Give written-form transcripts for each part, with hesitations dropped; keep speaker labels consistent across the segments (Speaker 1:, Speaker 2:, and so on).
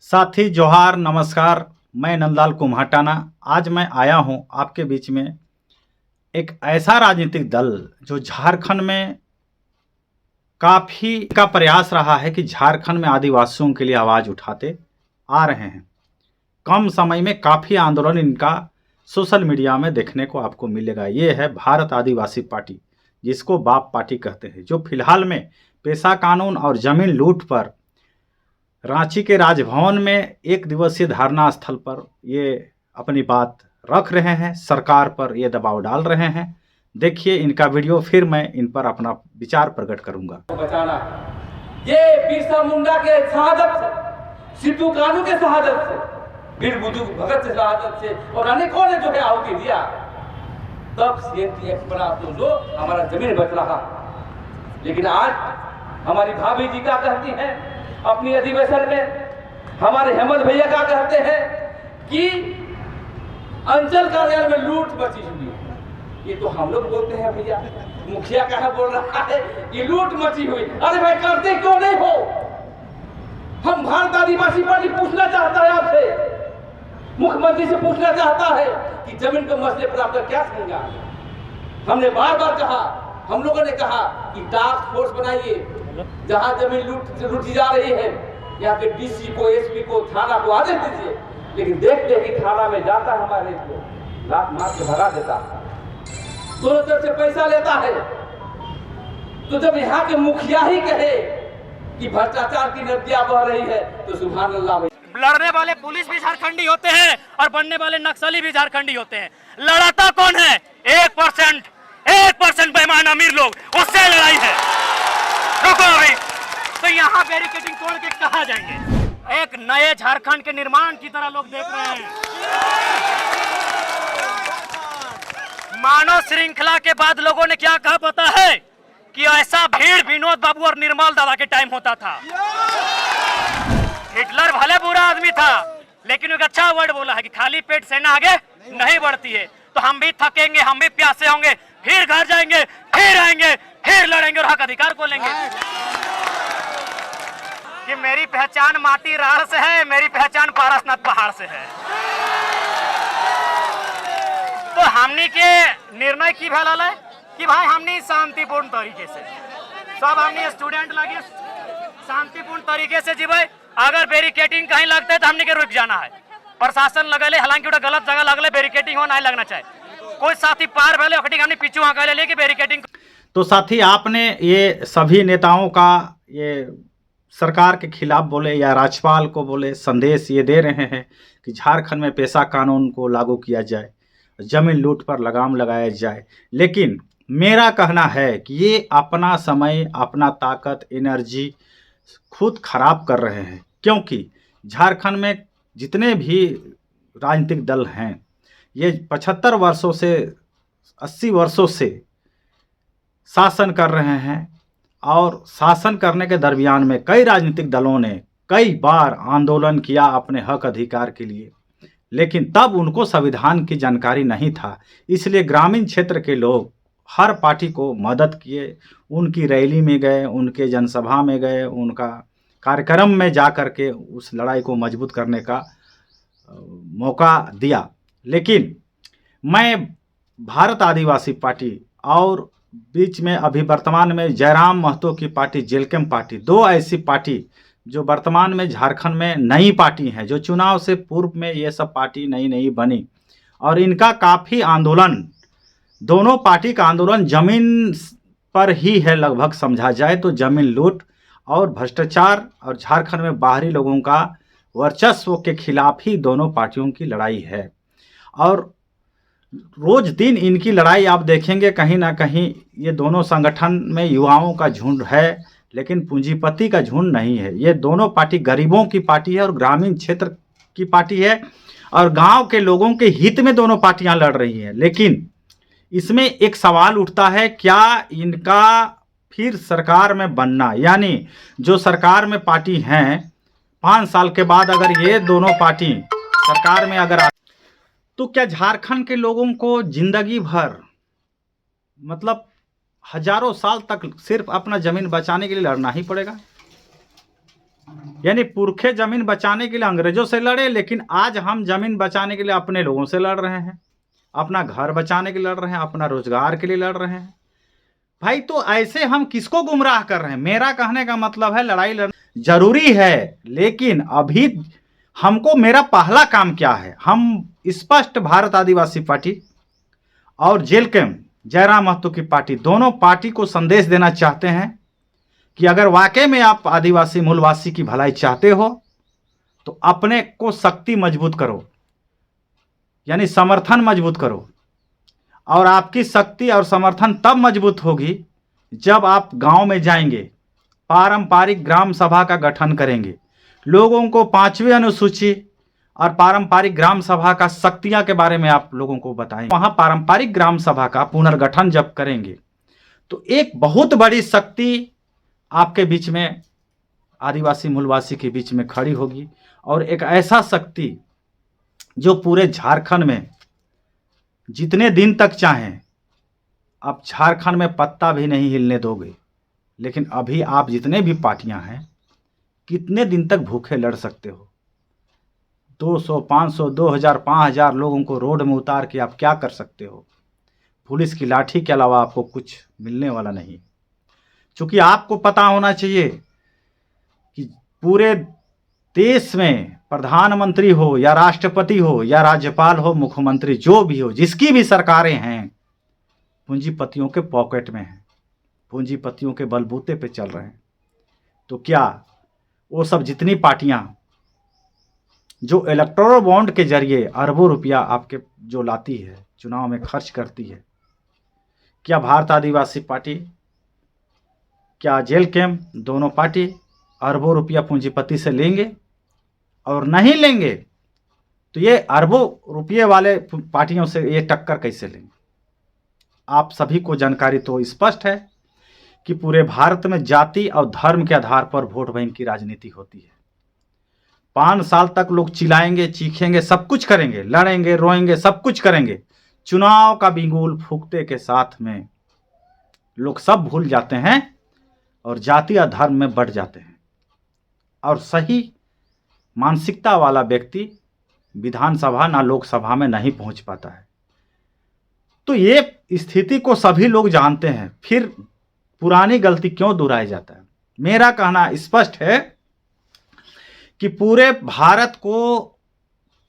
Speaker 1: साथी जोहार नमस्कार। मैं नंदलाल कुम्हाटाना आज मैं आया हूं आपके बीच में एक ऐसा राजनीतिक दल जो झारखंड में काफ़ी का प्रयास रहा है कि झारखंड में आदिवासियों के लिए आवाज़ उठाते आ रहे हैं। कम समय में काफ़ी आंदोलन इनका सोशल मीडिया में देखने को आपको मिलेगा। ये है भारत आदिवासी पार्टी, जिसको बाप पार्टी कहते हैं, जो फिलहाल में पेशा कानून और जमीन लूट पर रांची के राजभवन में एक दिवसीय धरना स्थल पर ये अपनी बात रख रहे हैं, सरकार पर ये दबाव डाल रहे हैं। देखिए इनका वीडियो, फिर मैं इन पर अपना विचार प्रकट करूंगा।
Speaker 2: बचाना ये बिरसा मुंडा के शहादत से, सिद्धू कानू के शहादत से, वीर बुजुर्ग भगत से शहादत से और अनेकों ने जो है आहुति दिया, तब सीएनटीएफ बना तो जो हमारा जमीन बच रहा। लेकिन आज हमारी भाभी जी क्या कहती हैं अपनी अधिवेशन में, हमारे हेमंत भैया क्या कहते हैं कि अंचल कार्यालय में लूट मची हुई है। ये तो हम लोग बोलते हैं भैया, मुखिया कहाँ बोल रहा है ये लूट मची हुई। अरे भाई करते क्यों नहीं हो? हम भारत आदिवासी पार्टी पूछना चाहता है आपसे, मुख्यमंत्री से पूछना चाहता है कि जमीन के मसले पर आपका क्या समझा। हमने बार बार कहा, हम लोगों ने कहा कि टास्क फोर्स बनाइए, जहां जमीन लूटी जा रही है यहाँ के डीसी को, एसपी को, थाना को आदेश दीजिए। लेकिन देखते ही थाना में जाता है हमारे को लात मार के भगा देता है, दोनों तरफ से पैसा लेता है। तो जब यहाँ के मुखिया ही कहे कि भ्रष्टाचार की नदियां बह रही है तो सुभान अल्लाह।
Speaker 3: लड़ने वाले पुलिस भी झारखंडी होते हैं और बनने वाले नक्सली भी झारखंडी होते हैं। लड़ाता कौन है? 1% बेईमान अमीर लोग, उससे लड़ाई है। रुको अभी, तो यहाँ बैरिकेडिंग तोड़ के कहाँ जाएंगे? एक नए झारखंड के निर्माण की तरह लोग देख रहे हैं। मानव श्रृंखला के बाद लोगों ने क्या कहा पता है? कि ऐसा भीड़ विनोद बाबू और निर्मल दादा के टाइम होता था। हिटलर भले बुरा आदमी था, लेकिन एक अच्छा वर्ड बोला है कि खाली पेट सेना आगे नहीं बढ़ती है। तो हम भी थकेंगे, हम भी प्यासे होंगे, फिर घर जाएंगे, फिर आएंगे, फिर लड़ेंगे और हक अधिकार को लेंगे। कि मेरी पहचान माटी रार से है, मेरी पहचान पारसनाथ पहाड़ से है। तो हमने के निर्णय की भला है कि भाई हमने शांतिपूर्ण तरीके से, सब हमने स्टूडेंट लगे शांतिपूर्ण तरीके से जीवे। अगर बैरिकेडिंग कहीं लगता है तो हमने के रुक जाना है। प्रशासन लगले, हालांकि उड़ा गलत जगह लगले, बैरिकेडिंग हो नहीं लगना चाहिए। कोई साथी पार भले हमने पीछू हका ले कि बैरिकेडिंग।
Speaker 1: तो साथी, आपने ये सभी नेताओं का ये सरकार के खिलाफ बोले या राज्यपाल को बोले संदेश ये दे रहे हैं कि झारखंड में पेशा कानून को लागू किया जाए, जमीन लूट पर लगाम लगाया जाए। लेकिन मेरा कहना है कि ये अपना समय, अपना ताकत, एनर्जी खुद खराब कर रहे हैं। क्योंकि झारखंड में जितने भी राजनीतिक दल हैं, ये 75 वर्षों से 80 वर्षों से शासन कर रहे हैं। और शासन करने के दरमियान में कई राजनीतिक दलों ने कई बार आंदोलन किया अपने हक अधिकार के लिए, लेकिन तब उनको संविधान की जानकारी नहीं था। इसलिए ग्रामीण क्षेत्र के लोग हर पार्टी को मदद किए, उनकी रैली में गए, उनके जनसभा में गए, उनका कार्यक्रम में जा कर के उस लड़ाई को मजबूत करने का मौका दिया। लेकिन मैं भारत आदिवासी पार्टी और बीच में अभी वर्तमान में जयराम महतो की पार्टी, जेलकेम पार्टी, दो ऐसी पार्टी जो वर्तमान में झारखंड में नई पार्टी हैं, जो चुनाव से पूर्व में ये सब पार्टी नई बनी। और इनका काफ़ी आंदोलन, दोनों पार्टी का आंदोलन जमीन पर ही है लगभग, समझा जाए तो जमीन लूट और भ्रष्टाचार और झारखंड में बाहरी लोगों का वर्चस्व के खिलाफ ही दोनों पार्टियों की लड़ाई है। और रोज दिन इनकी लड़ाई आप देखेंगे, कहीं ना कहीं ये दोनों संगठन में युवाओं का झुंड है, लेकिन पूंजीपति का झुंड नहीं है। ये दोनों पार्टी गरीबों की पार्टी है और ग्रामीण क्षेत्र की पार्टी है, और गांव के लोगों के हित में दोनों पार्टियां लड़ रही हैं। लेकिन इसमें एक सवाल उठता है, क्या इनका फिर सरकार में बनना, यानी जो सरकार में पार्टी हैं 5 साल के बाद अगर ये दोनों पार्टी सरकार में अगर तो क्या झारखंड के लोगों को जिंदगी भर, मतलब हजारों साल तक सिर्फ अपना जमीन बचाने के लिए लड़ना ही पड़ेगा? यानी पुरखे जमीन बचाने के लिए अंग्रेजों से लड़े, लेकिन आज हम जमीन बचाने के लिए अपने लोगों से लड़ रहे हैं, अपना घर बचाने के लिए लड़ रहे हैं, अपना रोजगार के लिए लड़ रहे हैं। भाई तो ऐसे हम किसको गुमराह कर रहे हैं? मेरा कहने का मतलब है लड़ाई लड़ना जरूरी है, लेकिन अभी हमको मेरा पहला काम क्या है, हम स्पष्ट भारत आदिवासी पार्टी और जेल कैंप जयराम महतो की पार्टी, दोनों पार्टी को संदेश देना चाहते हैं कि अगर वाकई में आप आदिवासी मूलवासी की भलाई चाहते हो तो अपने को शक्ति मजबूत करो, यानी समर्थन मजबूत करो। और आपकी शक्ति और समर्थन तब मजबूत होगी जब आप गांव में जाएंगे, पारंपरिक ग्राम सभा का गठन करेंगे, लोगों को 5वीं अनुसूची और पारंपरिक ग्राम सभा का शक्तियां के बारे में आप लोगों को बताएंगे। वहां पारंपरिक ग्राम सभा का पुनर्गठन जब करेंगे तो एक बहुत बड़ी शक्ति आपके बीच में, आदिवासी मूलवासी के बीच में खड़ी होगी, और एक ऐसा शक्ति जो पूरे झारखंड में जितने दिन तक चाहें, आप झारखंड में पत्ता भी नहीं हिलने दोगे। लेकिन अभी आप जितने भी पार्टियां हैं, कितने दिन तक भूखे लड़ सकते हो? 200, 500, 2000, 5000 लोगों को रोड में उतार के आप क्या कर सकते हो? पुलिस की लाठी के अलावा आपको कुछ मिलने वाला नहीं। क्योंकि आपको पता होना चाहिए कि पूरे देश में प्रधानमंत्री हो या राष्ट्रपति हो या राज्यपाल हो, मुख्यमंत्री जो भी हो, जिसकी भी सरकारें हैं, पूंजीपतियों के पॉकेट में हैं, पूंजीपतियों के बलबूते पे चल रहे हैं। तो क्या वो सब जितनी पार्टियां जो इलेक्टोरल बॉन्ड के जरिए अरबों रुपया आपके जो लाती है, चुनाव में खर्च करती है, क्या भारत आदिवासी पार्टी, क्या जेल कैंप, दोनों पार्टी अरबों रुपया पूंजीपति से लेंगे? और नहीं लेंगे तो ये अरबों रुपये वाले पार्टियों से ये टक्कर कैसे लेंगे? आप सभी को जानकारी तो स्पष्ट है कि पूरे भारत में जाति और धर्म के आधार पर वोट बैंक की राजनीति होती है। 5 साल तक लोग चिल्लाएंगे, चीखेंगे, सब कुछ करेंगे, लड़ेंगे, रोएंगे, सब कुछ करेंगे। चुनाव का बिगुल फूंकते के साथ में लोग सब भूल जाते हैं और जाति और धर्म में बढ़ जाते हैं, और सही मानसिकता वाला व्यक्ति विधानसभा ना लोकसभा में नहीं पहुंच पाता है। तो ये स्थिति को सभी लोग जानते हैं, फिर पुरानी गलती क्यों दोहराया जाता है? मेरा कहना स्पष्ट है कि पूरे भारत को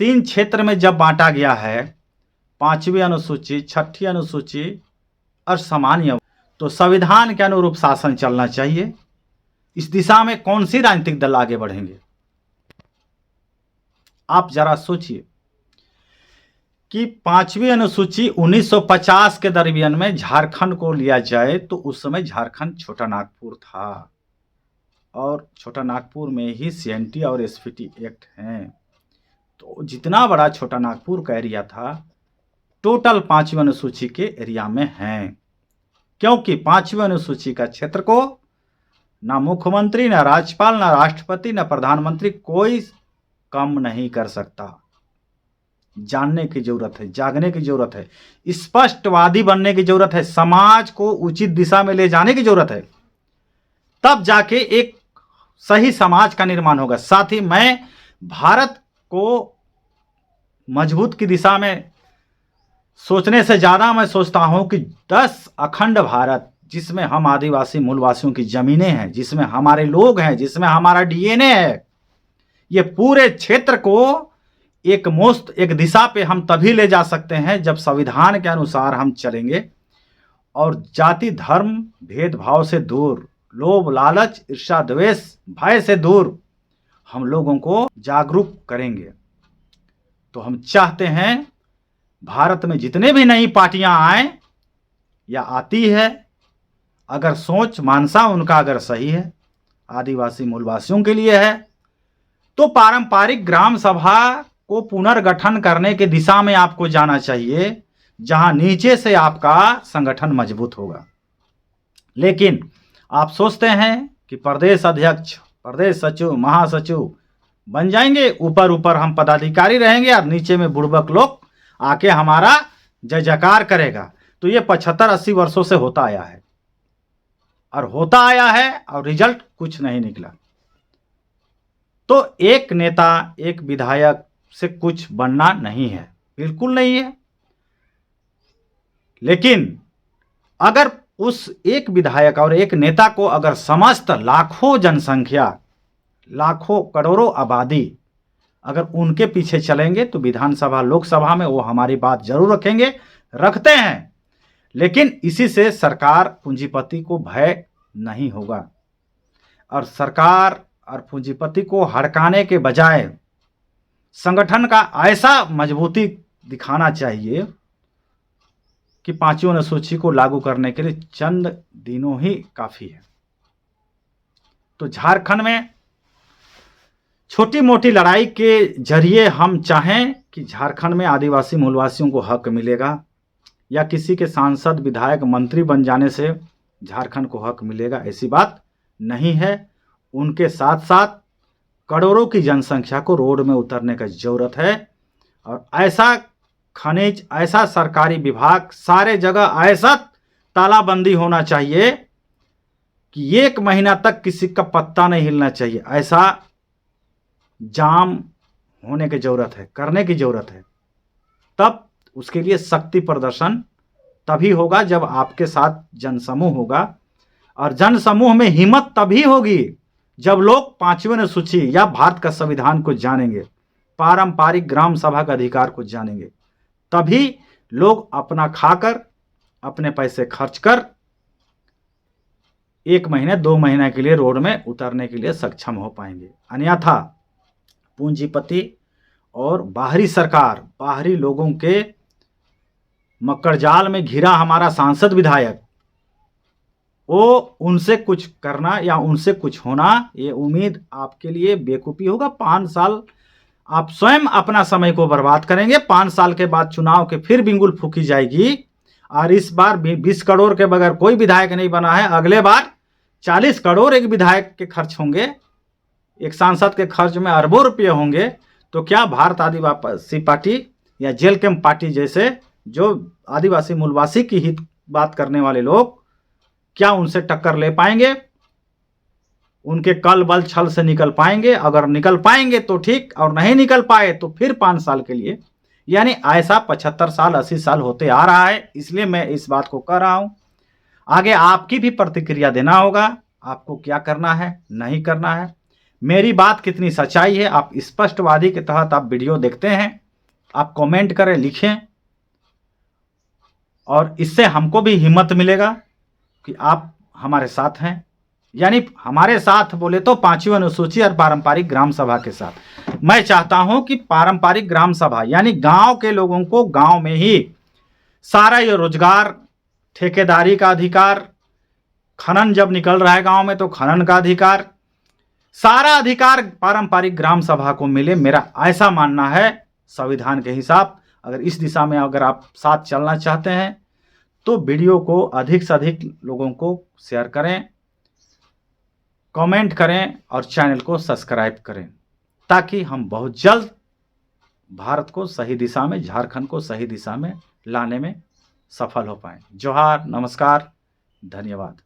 Speaker 1: 3 क्षेत्र में जब बांटा गया है, 5वीं अनुसूची, 6ठी अनुसूची और सामान्य, तो संविधान के अनुरूप शासन चलना चाहिए। इस दिशा में कौन सी राजनीतिक दल आगे बढ़ेंगे? आप जरा सोचिए कि 5वीं अनुसूची 1950 के दरमियान में झारखंड को लिया जाए तो उस समय झारखंड छोटा नागपुर था, और छोटा नागपुर में ही CNT और SPT एक्ट हैं। तो जितना बड़ा छोटा नागपुर का एरिया था, टोटल 5वीं अनुसूची के एरिया में है, क्योंकि 5वीं अनुसूची का क्षेत्र को ना मुख्यमंत्री, ना राज्यपाल, ना राष्ट्रपति, ना प्रधानमंत्री कोई कम नहीं कर सकता। जानने की जरूरत है, जागने की जरूरत है, स्पष्टवादी बनने की जरूरत है, समाज को उचित दिशा में ले जाने की जरूरत है, तब जाके एक सही समाज का निर्माण होगा। साथ ही मैं भारत को मजबूत की दिशा में सोचने से ज्यादा मैं सोचता हूं कि 10 अखंड भारत, जिसमें हम आदिवासी मूलवासियों की जमीनें हैं, जिसमें हमारे लोग हैं, जिसमें हमारा DNA है, ये पूरे क्षेत्र को एक दिशा पे हम तभी ले जा सकते हैं जब संविधान के अनुसार हम चलेंगे और जाति धर्म भेदभाव से दूर, लोभ लालच ईर्ष्या द्वेष भय से दूर हम लोगों को जागरूक करेंगे। तो हम चाहते हैं भारत में जितने भी नई पार्टियां आए या आती है, अगर सोच मानसा उनका अगर सही है, आदिवासी मूलवासियों के लिए है, तो पारंपरिक ग्राम सभा को पुनर्गठन करने की दिशा में आपको जाना चाहिए, जहां नीचे से आपका संगठन मजबूत होगा। लेकिन आप सोचते हैं कि प्रदेश अध्यक्ष, प्रदेश सचिव, महासचिव बन जाएंगे, ऊपर ऊपर हम पदाधिकारी रहेंगे और नीचे में बुड़बक लोग आके हमारा जय जयकार करेगा। तो ये 75-80 वर्षों से होता आया है और रिजल्ट कुछ नहीं निकला। तो एक नेता, एक विधायक से कुछ बनना नहीं है, बिल्कुल नहीं है। लेकिन अगर उस एक विधायक और एक नेता को अगर समस्त लाखों जनसंख्या, लाखों करोड़ों आबादी अगर उनके पीछे चलेंगे तो विधानसभा, लोकसभा में वो हमारी बात जरूर रखेंगे, रखते हैं। लेकिन इसी से सरकार पूंजीपति को भय नहीं होगा, और सरकार और पूंजीपति को हड़काने के बजाय संगठन का ऐसा मजबूती दिखाना चाहिए कि पांचवी अनुसूची को लागू करने के लिए चंद दिनों ही काफी है। तो झारखंड में छोटी मोटी लड़ाई के जरिए हम चाहें कि झारखंड में आदिवासी मूलवासियों को हक मिलेगा, या किसी के सांसद, विधायक, मंत्री बन जाने से झारखंड को हक मिलेगा, ऐसी बात नहीं है। उनके साथ साथ करोड़ों की जनसंख्या को रोड में उतरने की जरूरत है, और ऐसा खनिज, ऐसा सरकारी विभाग, सारे जगह ऐसा तालाबंदी होना चाहिए कि 1 महीना तक किसी का पत्ता नहीं हिलना चाहिए। ऐसा जाम होने की जरूरत है, करने की जरूरत है। तब उसके लिए शक्ति प्रदर्शन तभी होगा जब आपके साथ जनसमूह होगा, और जनसमूह में हिम्मत तभी होगी जब लोग पांचवें अनुसूची या भारत का संविधान को जानेंगे, पारंपरिक ग्राम सभा का अधिकार को जानेंगे। तभी लोग अपना खाकर, अपने पैसे खर्च कर 1 महीने 2 महीने के लिए रोड में उतरने के लिए सक्षम हो पाएंगे। अन्यथा पूंजीपति और बाहरी सरकार, बाहरी लोगों के मकड़जाल में घिरा हमारा सांसद, विधायक, वो उनसे कुछ करना या उनसे कुछ होना, ये उम्मीद आपके लिए बेवकूफ़ी होगा। 5 साल आप स्वयं अपना समय को बर्बाद करेंगे। 5 साल के बाद चुनाव के फिर बिंगुल फूकी जाएगी, और इस बार 20 करोड़ के बगैर कोई विधायक नहीं बना है। अगले बार 40 करोड़ एक विधायक के खर्च होंगे, एक सांसद के खर्च में अरबों रुपये होंगे। तो क्या भारत आदिवासी पार्टी या जेल कैंप पार्टी जैसे जो आदिवासी मूलवासी की हित बात करने वाले लोग, क्या उनसे टक्कर ले पाएंगे? उनके कल बल छल से निकल पाएंगे? अगर निकल पाएंगे तो ठीक, और नहीं निकल पाए तो फिर 5 साल के लिए, यानी ऐसा 75 साल 80 साल होते आ रहा है। इसलिए मैं इस बात को कह रहा हूं, आगे आपकी भी प्रतिक्रिया देना होगा, आपको क्या करना है, नहीं करना है, मेरी बात कितनी सच्चाई है। आप स्पष्टवादी के तहत आप वीडियो देखते हैं, आप कमेंट करें, लिखें, और इससे हमको भी हिम्मत मिलेगा कि आप हमारे साथ हैं। यानी हमारे साथ बोले तो पांचवी अनुसूची और पारंपरिक ग्राम सभा के साथ। मैं चाहता हूं कि पारंपरिक ग्राम सभा यानी गांव के लोगों को गांव में ही सारा ये रोजगार, ठेकेदारी का अधिकार, खनन जब निकल रहा है गांव में तो खनन का अधिकार, सारा अधिकार पारंपरिक ग्राम सभा को मिले। मेरा ऐसा मानना है संविधान के हिसाब। अगर इस दिशा में अगर आप साथ चलना चाहते हैं तो वीडियो को अधिक से अधिक लोगों को शेयर करें, कमेंट करें, और चैनल को सब्सक्राइब करें, ताकि हम बहुत जल्द भारत को सही दिशा में, झारखंड को सही दिशा में लाने में सफल हो पाएं। जोहार, नमस्कार, धन्यवाद।